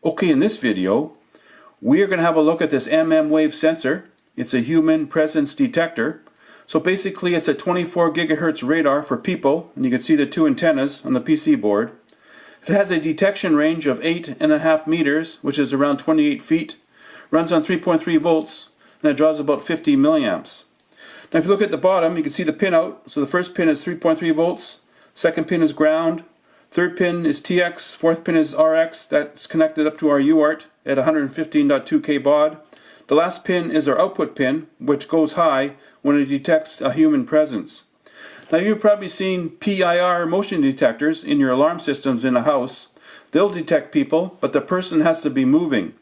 Okay, in this video, we are going to have a look at this mmWave sensor. It's a Human Presence Detector. So basically it's a 24 gigahertz radar for people, and you can see the two antennas on the PC board. It has a detection range of 8.5 meters, which is around 28 feet, runs on 3.3 volts, and it draws about 50 milliamps. Now if you look at the bottom, you can see the pin out. So the first pin is 3.3 volts, second pin is ground, third pin is TX, fourth pin is RX, that's connected up to our UART at 115.2K baud. The last pin is our output pin, which goes high when it detects a human presence. Now you've probably seen PIR motion detectors in your alarm systems in a house. They'll detect people, but the person has to be moving.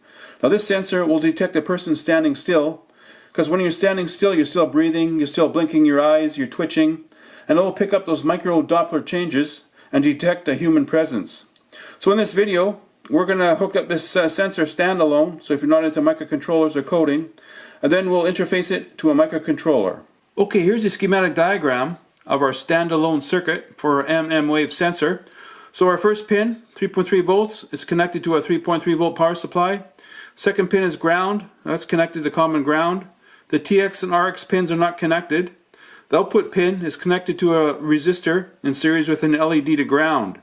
Now this sensor will detect a person standing still, because when you're standing still, you're still breathing, you're still blinking your eyes, you're twitching, and it will pick up those micro Doppler changes and detect a human presence. So in this video, we're going to hook up this sensor standalone, so if you're not into microcontrollers or coding, and then we'll interface it to a microcontroller. Okay, here's a schematic diagram of our standalone circuit for our mmWave sensor. So our first pin, 3.3 volts, is connected to a 3.3 volt power supply. Second pin is ground, that's connected to common ground. The TX and RX pins are not connected. The output pin is connected to a resistor in series with an LED to ground.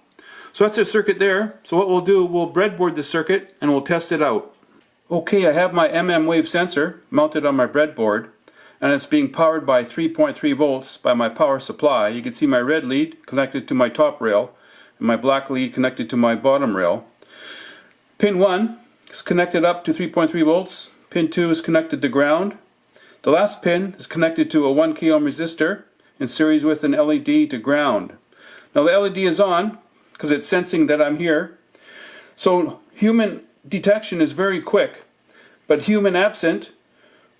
So that's a circuit there. So what we'll do, we'll breadboard the circuit and we'll test it out. Okay, I have my mmWave sensor mounted on my breadboard, and it's being powered by 3.3 volts by my power supply. You can see my red lead connected to my top rail and my black lead connected to my bottom rail. Pin 1 is connected up to 3.3 volts. Pin 2 is connected to ground. The last pin is connected to a 1 k ohm resistor in series with an LED to ground. Now the LED is on because it's sensing that I'm here. So human detection is very quick, but human absent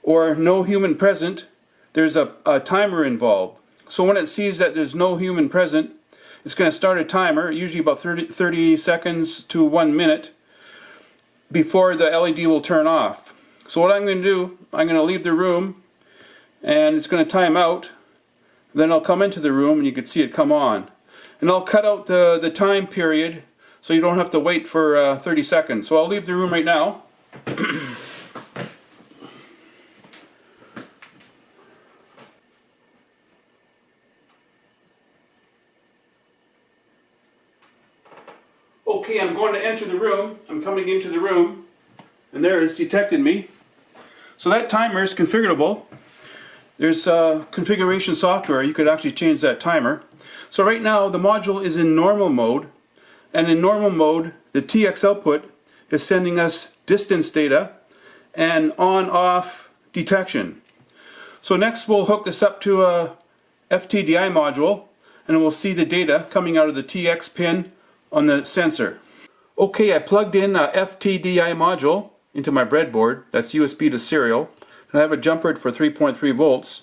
or no human present, there's a timer involved. So when it sees that there's no human present, it's going to start a timer, usually about 30 seconds to 1 minute, before the LED will turn off. So what I'm going to do, I'm going to leave the room and it's going to time out. Then I'll come into the room and you can see it come on. And I'll cut out the time period so you don't have to wait for 30 seconds. So I'll leave the room right now. Okay, I'm going to enter the room. I'm coming into the room and there it's detected me. So that timer is configurable. There's configuration software. You could actually change that timer. So right now the module is in normal mode, and in normal mode the TX output is sending us distance data and on-off detection. So next we'll hook this up to a FTDI module and we'll see the data coming out of the TX pin on the sensor. Okay, I plugged in a FTDI module into my breadboard. That's USB to serial, and I have a jumper for 3.3 volts.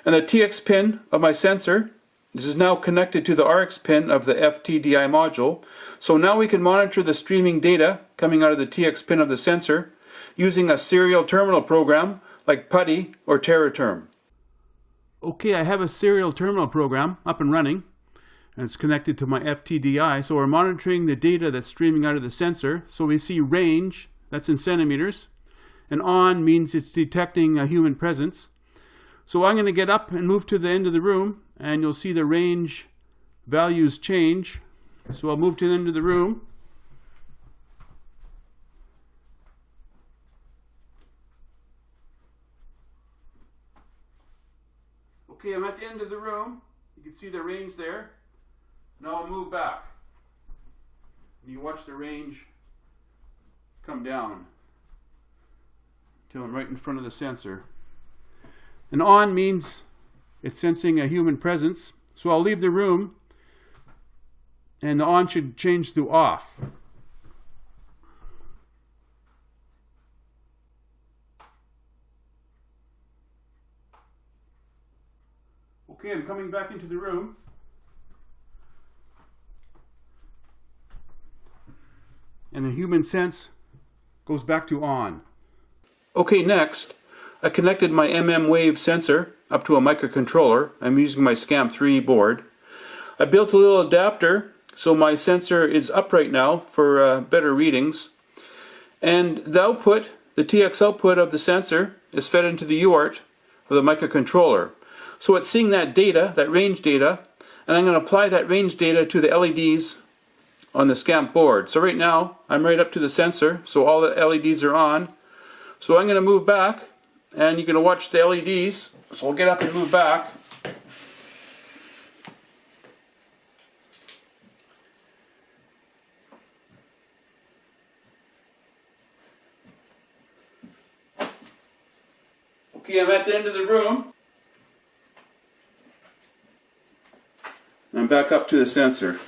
And the TX pin of my sensor, this is now connected to the RX pin of the FTDI module. So now we can monitor the streaming data coming out of the TX pin of the sensor using a serial terminal program like PuTTY or TerraTerm. Okay, I have a serial terminal program up and running, and it's connected to my FTDI. So we're monitoring the data that's streaming out of the sensor. So we see range, that's in centimeters, and on means it's detecting a human presence. So I'm going to get up and move to the end of the room, and you'll see the range values change. So I'll move to the end of the room. Okay, I'm at the end of the room. You can see the range there. Now I'll move back. And you watch the range come down till I'm right in front of the sensor. And on means it's sensing a human presence. So I'll leave the room and the on should change to off. Okay, I'm coming back into the room. And the human sense goes back to on. Okay, next, I connected my mmWave sensor up to a microcontroller. I'm using my SCAMP3 board. I built a little adapter so my sensor is upright now for better readings. And the output, the TX output of the sensor, is fed into the UART of the microcontroller. So it's seeing that data, that range data, and I'm going to apply that range data to the LEDs on the SCAMP board. So right now, I'm right up to the sensor, so all the LEDs are on. So I'm going to move back, and you're going to watch the LEDs. So I'll get up and move back. Okay, I'm at the end of the room. I'm back up to the sensor.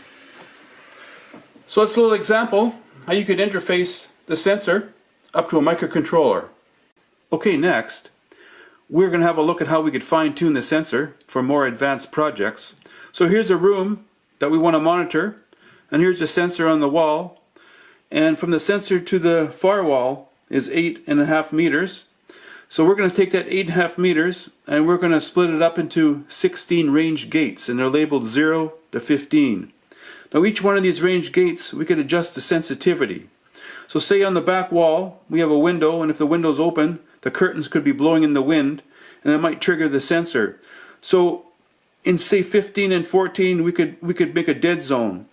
So it's a little example how you could interface the sensor up to a microcontroller. Okay, next, we're going to have a look at how we could fine-tune the sensor for more advanced projects. So here's a room that we want to monitor, and here's a sensor on the wall, and from the sensor to the far wall is 8.5 meters. So we're going to take that 8.5 meters and we're going to split it up into 16 range gates, and they're labeled 0 to 15. Now each one of these range gates we could adjust the sensitivity. So say on the back wall we have a window, and if the window's open the curtains could be blowing in the wind and it might trigger the sensor. So in say 15 and 14 we could make a dead zone.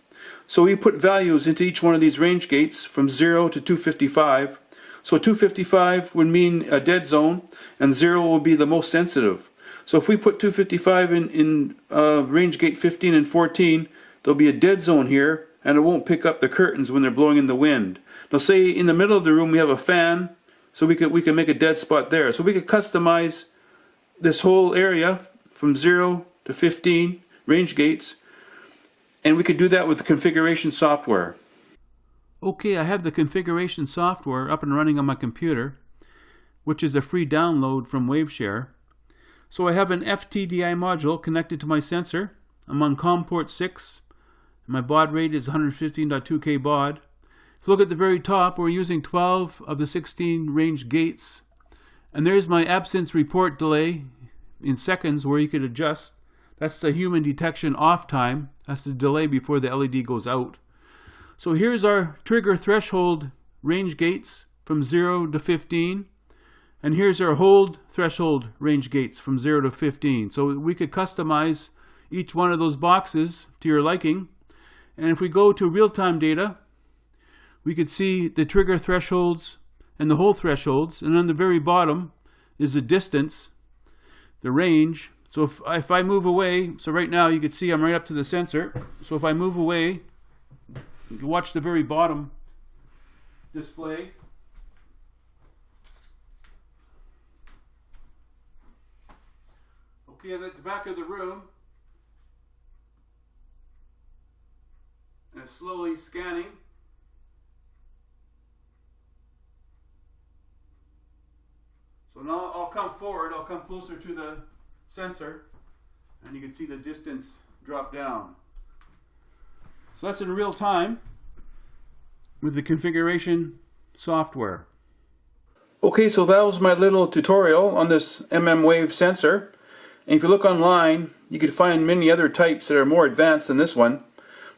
So we put values into each one of these range gates from 0 to 255. So 255 would mean a dead zone, and 0 will be the most sensitive. So if we put 255 in range gate 15 and 14, there'll be a dead zone here, and it won't pick up the curtains when they're blowing in the wind. Now say in the middle of the room we have a fan, so we can make a dead spot there. So we could customize this whole area from 0 to 15 range gates, and we could do that with the configuration software. Okay, I have the configuration software up and running on my computer, which is a free download from Waveshare. So I have an FTDI module connected to my sensor. I'm on COM port 6. My baud rate is 115.2K baud. If you look at the very top, we're using 12 of the 16 range gates. And there's my absence report delay in seconds where you could adjust. That's the human detection off time. That's the delay before the LED goes out. So here's our trigger threshold range gates from 0 to 15. And here's our hold threshold range gates from 0 to 15. So we could customize each one of those boxes to your liking. And if we go to real-time data, we could see the trigger thresholds and the hold thresholds. And on the very bottom is the distance, the range. So if I move away, so right now you can see I'm right up to the sensor. So if I move away, you can watch the very bottom display. Okay, I'm at the back of the room, and it's slowly scanning. So now I'll come forward, I'll come closer to the sensor, and you can see the distance drop down. So that's in real time with the configuration software. Okay, so that was my little tutorial on this mmWave sensor. And if you look online, you can find many other types that are more advanced than this one.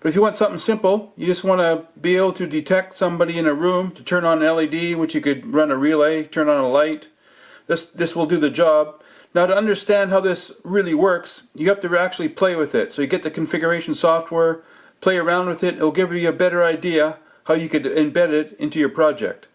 But if you want something simple, you just want to be able to detect somebody in a room, to turn on an LED, which you could run a relay, turn on a light. This will do the job. Now to understand how this really works, you have to actually play with it. So you get the configuration software, play around with it. It'll give you a better idea how you could embed it into your project.